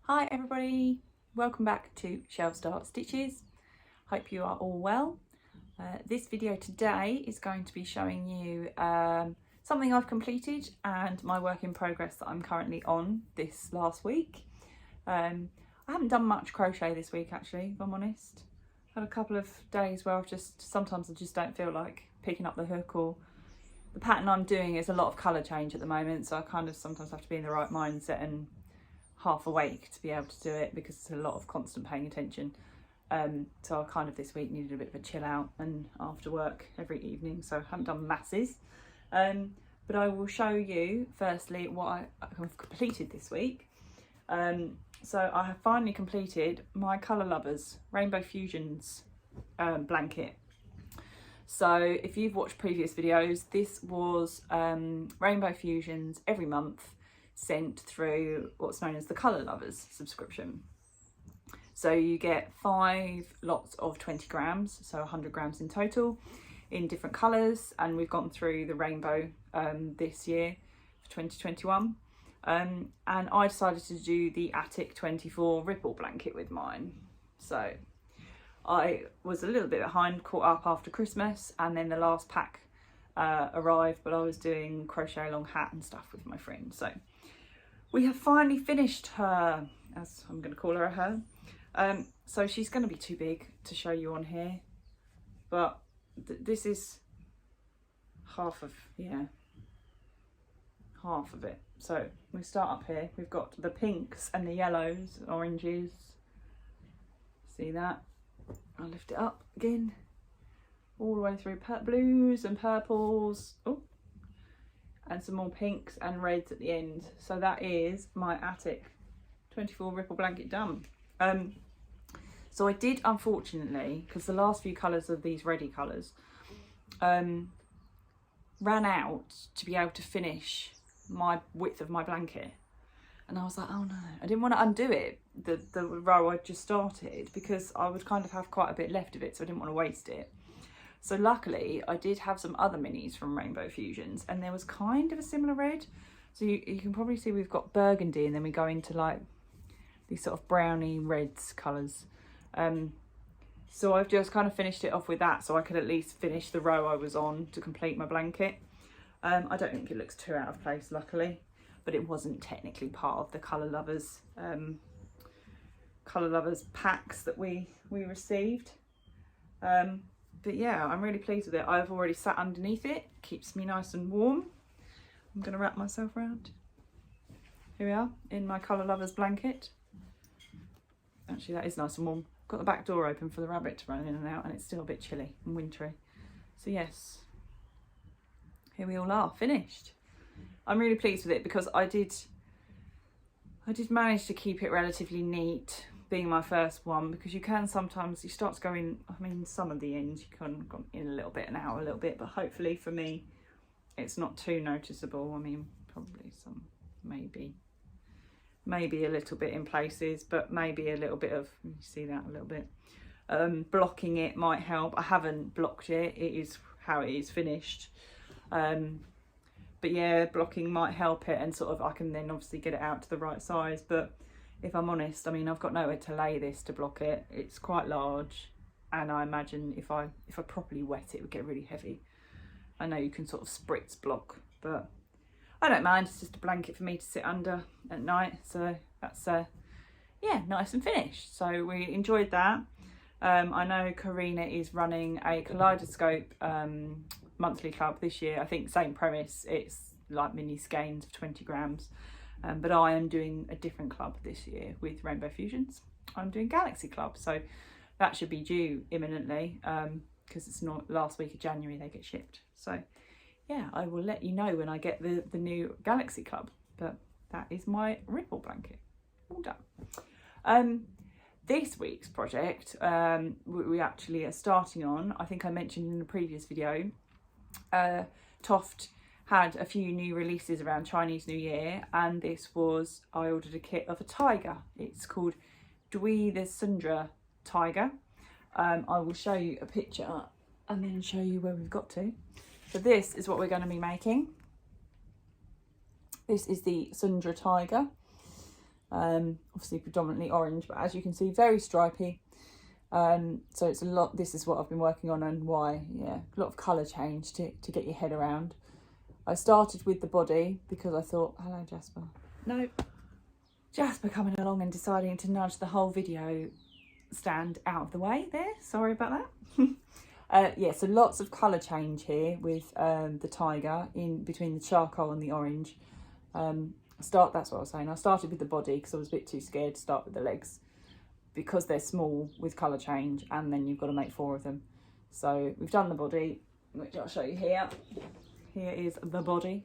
Hi everybody, welcome back to Shelf Start Stitches. Hope you are all well. This video today is going to be showing you something I've completed and my work in progress that I'm currently on this last week. I haven't done much crochet this week actually, if I'm honest. I've had a couple of days where sometimes I just don't feel like picking up the hook, or the pattern I'm doing is a lot of colour change at the moment, so I kind of sometimes have to be in the right mindset and half awake to be able to do it because it's a lot of constant paying attention. So I kind of this week needed a bit of a chill out and after work every evening, so I haven't done masses. But I will show you firstly what I've completed this week. So I have finally completed my Colour Lovers Rainbow Fusions blanket. So if you've watched previous videos, this was Rainbow Fusions every month sent through what's known as the Colour Lovers subscription. So you get 5 lots of 20 grams, so 100 grams in total, in different colours, and we've gone through the rainbow this year for 2021. And I decided to do the Attic 24 ripple blanket with mine. So I was a little bit behind, caught up after Christmas, and then the last pack arrived, but I was doing crochet along hat and stuff with my friend. So we have finally finished her, as I'm going to call her. So she's going to be too big to show you on here, but this is half of it. So we start up here. We've got the pinks and the yellows, oranges. See that? I'll lift it up again, all the way through blues and purples. Oh, and some more pinks and reds at the end. So that is my Attic 24 ripple blanket done. So I did, unfortunately, because the last few colours of these ready colours ran out to be able to finish my width of my blanket. And I was like, oh no, I didn't want to undo it, the row I just started, because I would kind of have quite a bit left of it, so I didn't want to waste it. So luckily I did have some other minis from Rainbow Fusions, and there was kind of a similar red. So you can probably see we've got burgundy, and then we go into like these sort of browny reds colours. So I've just kind of finished it off with that, so I could at least finish the row I was on to complete my blanket. I don't think it looks too out of place, luckily, but it wasn't technically part of the Colour Lovers packs that we received. But yeah, I'm really pleased with it. I've already sat underneath it, keeps me nice and warm. I'm going to wrap myself around. Here we are in my Colour Lovers blanket. Actually, that is nice and warm. Got the back door open for the rabbit to run in and out, and it's still a bit chilly and wintry. So yes, here we all are, finished. I'm really pleased with it because I did manage to keep it relatively neat, being my first one, because you can sometimes, you start to go in, I mean, some of the ends you can go in a little bit and out a little bit, but hopefully for me it's not too noticeable. I mean, probably some maybe a little bit in places, but maybe a little bit of, you see that a little bit, blocking it might help. I haven't blocked it, it is how it is finished. But yeah, blocking might help it, and sort of I can then obviously get it out to the right size. But if I'm honest, I mean, I've got nowhere to lay this to block it. It's quite large, and I imagine if I properly wet it, it would get really heavy. I know you can sort of spritz block, but I don't mind. It's just a blanket for me to sit under at night. So that's yeah, nice and finished. So we enjoyed that. I know Karina is running a Kaleidoscope monthly club this year. I think same premise, it's like mini skeins of 20 grams. But I am doing a different club this year with Rainbow Fusions. I'm doing Galaxy Club, so that should be due imminently, because it's not last week of January they get shipped. So yeah, I will let you know when I get the new Galaxy Club. But that is my ripple blanket, all done. This week's project, we actually are starting on, I think I mentioned in the previous video, Toft had a few new releases around Chinese New Year, and this was, I ordered a kit of a tiger. It's called Dwi the Sundra Tiger. I will show you a picture and then show you where we've got to. So this is what we're going to be making. This is the Sundra Tiger. Obviously predominantly orange, but as you can see, very stripy. So it's a lot. This is what I've been working on, and why, yeah, a lot of colour change to get your head around. I started with the body because I thought, hello Jasper. No, Jasper coming along and deciding to nudge the whole video stand out of the way there. Sorry about that. Yeah, so lots of colour change here with the tiger in between the charcoal and the orange. That's what I was saying. I started with the body because I was a bit too scared to start with the legs, because they're small with colour change, and then you've got to make 4 of them. So we've done the body, which I'll show you here. Here is the body.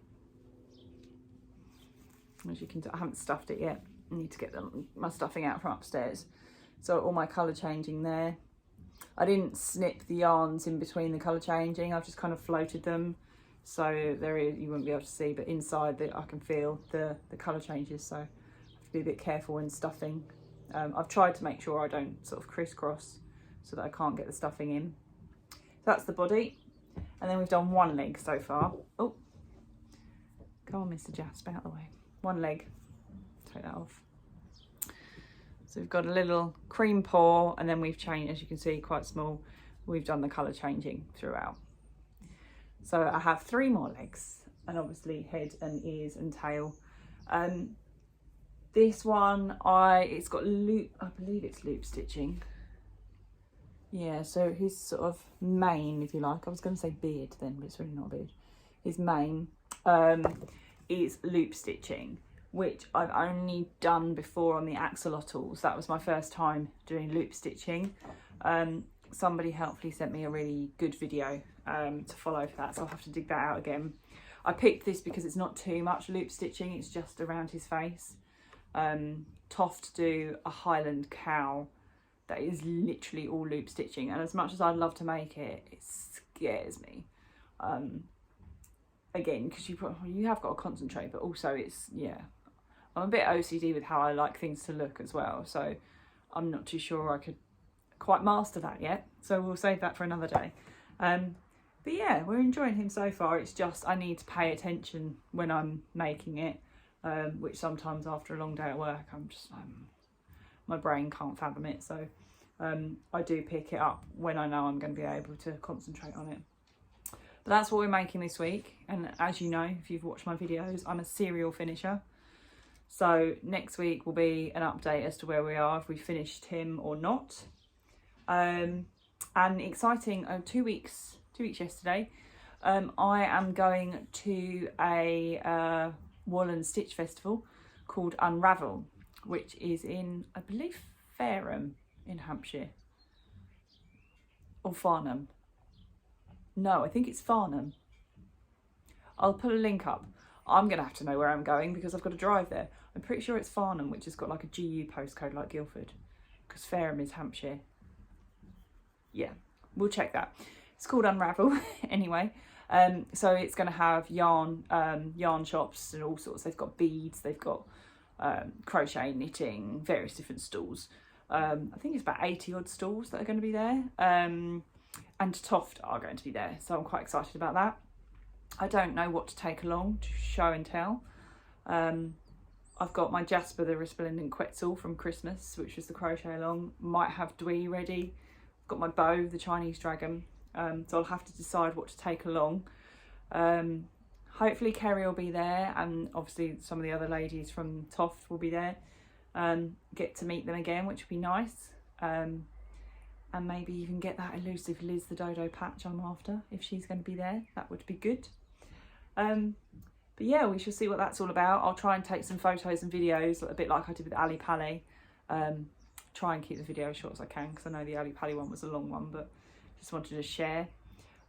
As you can tell, I haven't stuffed it yet. I need to get my stuffing out from upstairs. So all my colour changing there. I didn't snip the yarns in between the colour changing. I've just kind of floated them. So there is, you won't be able to see, but inside I can feel the colour changes. So I have to be a bit careful when stuffing. I've tried to make sure I don't sort of crisscross so that I can't get the stuffing in. So that's the body. And then we've done 1 leg so far. Oh, come on, Mr. Jasper, out of the way. 1 leg, take that off. So we've got a little cream paw, and then we've changed, as you can see, quite small. We've done the colour changing throughout. So I have 3 more legs, and obviously head and ears and tail. This one, it's got loop, I believe it's loop stitching. Yeah, so his sort of mane, if you like, I was going to say beard then, but it's really not a beard. His mane is loop stitching, which I've only done before on the axolotls. That was my first time doing loop stitching. Somebody helpfully sent me a really good video to follow for that, so I'll have to dig that out again. I picked this because it's not too much loop stitching, it's just around his face. Toft do a Highland cow that is literally all loop stitching, and as much as I'd love to make it, it scares me. Again, because you have got to concentrate, but also it's, yeah, I'm a bit OCD with how I like things to look as well, so I'm not too sure I could quite master that yet, so we'll save that for another day. But yeah, we're enjoying him so far. It's just I need to pay attention when I'm making it, which sometimes after a long day at work, my brain can't fathom it. So I do pick it up when I know I'm going to be able to concentrate on it. But that's what we're making this week. And as you know, if you've watched my videos, I'm a serial finisher. So next week will be an update as to where we are, if we finished him or not. And exciting, 2 weeks yesterday, I am going to a wool and stitch festival called Unravel, which is in, I believe, Fareham in Hampshire, or Farnham. No, I think it's Farnham. I'll put a link up. I'm going to have to know where I'm going because I've got to drive there. I'm pretty sure it's Farnham, which has got like a GU postcode like Guildford, because Fareham is Hampshire. Yeah, we'll check that. It's called Unravel anyway. So it's going to have yarn shops and all sorts. They've got beads, they've got crochet, knitting, various different stalls. I think it's about 80 odd stalls that are going to be there. And Toft are going to be there, so I'm quite excited about that. I don't know what to take along to show and tell. I've got my Jasper the Resplendent Quetzal from Christmas, which was the crochet along. Might have Dwi ready. I've got my bow, the Chinese dragon. So I'll have to decide what to take along. Hopefully Kerry will be there, and obviously some of the other ladies from Toft will be there. Get to meet them again, which would be nice. And maybe even get that elusive Liz the Dodo patch I'm after, if she's going to be there. That would be good. But yeah, we shall see what that's all about. I'll try and take some photos and videos, a bit like I did with Ali Pali. Try and keep the video as short as I can, because I know the Ali Pali one was a long one, but just wanted to share.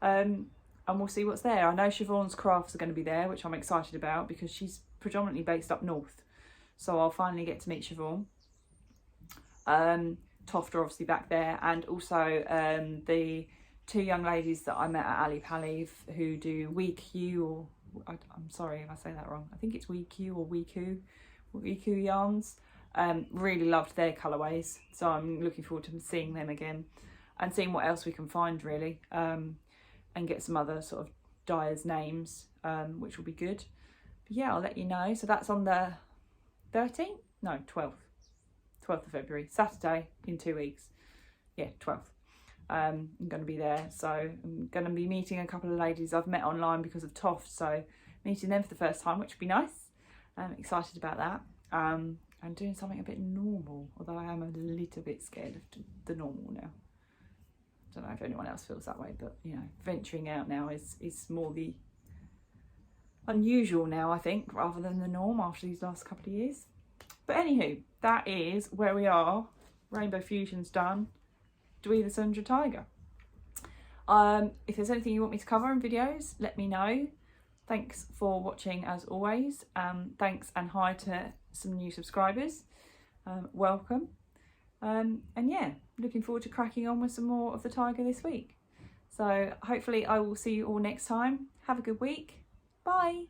And we'll see what's there. I know Siobhan's crafts are going to be there, which I'm excited about because she's predominantly based up north. So I'll finally get to meet Siobhan. Toft are obviously back there, and also the 2 young ladies that I met at Ali Pali who do WIP, or I'm sorry if I say that wrong. I think it's WIP or WIP yarns. Really loved their colourways, so I'm looking forward to seeing them again and seeing what else we can find really, and get some other sort of dyers' names, which will be good. But yeah, I'll let you know. So that's on the 13th, no, 12th of February, Saturday in 2 weeks. Yeah, 12th. I'm going to be there, so I'm going to be meeting a couple of ladies I've met online because of Toft, so meeting them for the first time, which would be nice. I'm excited about that. And doing something a bit normal, although I am a little bit scared of the normal now. I don't know if anyone else feels that way, but you know, venturing out now is more the unusual now, I think, rather than the norm after these last couple of years. But anywho, that is where we are. Rainbow Fusion's done. Dwi the Sundra Tiger. If there's anything you want me to cover in videos, let me know. Thanks for watching as always. Thanks and hi to some new subscribers. Welcome. And yeah, looking forward to cracking on with some more of the tiger this week. So hopefully I will see you all next time. Have a good week. Bye.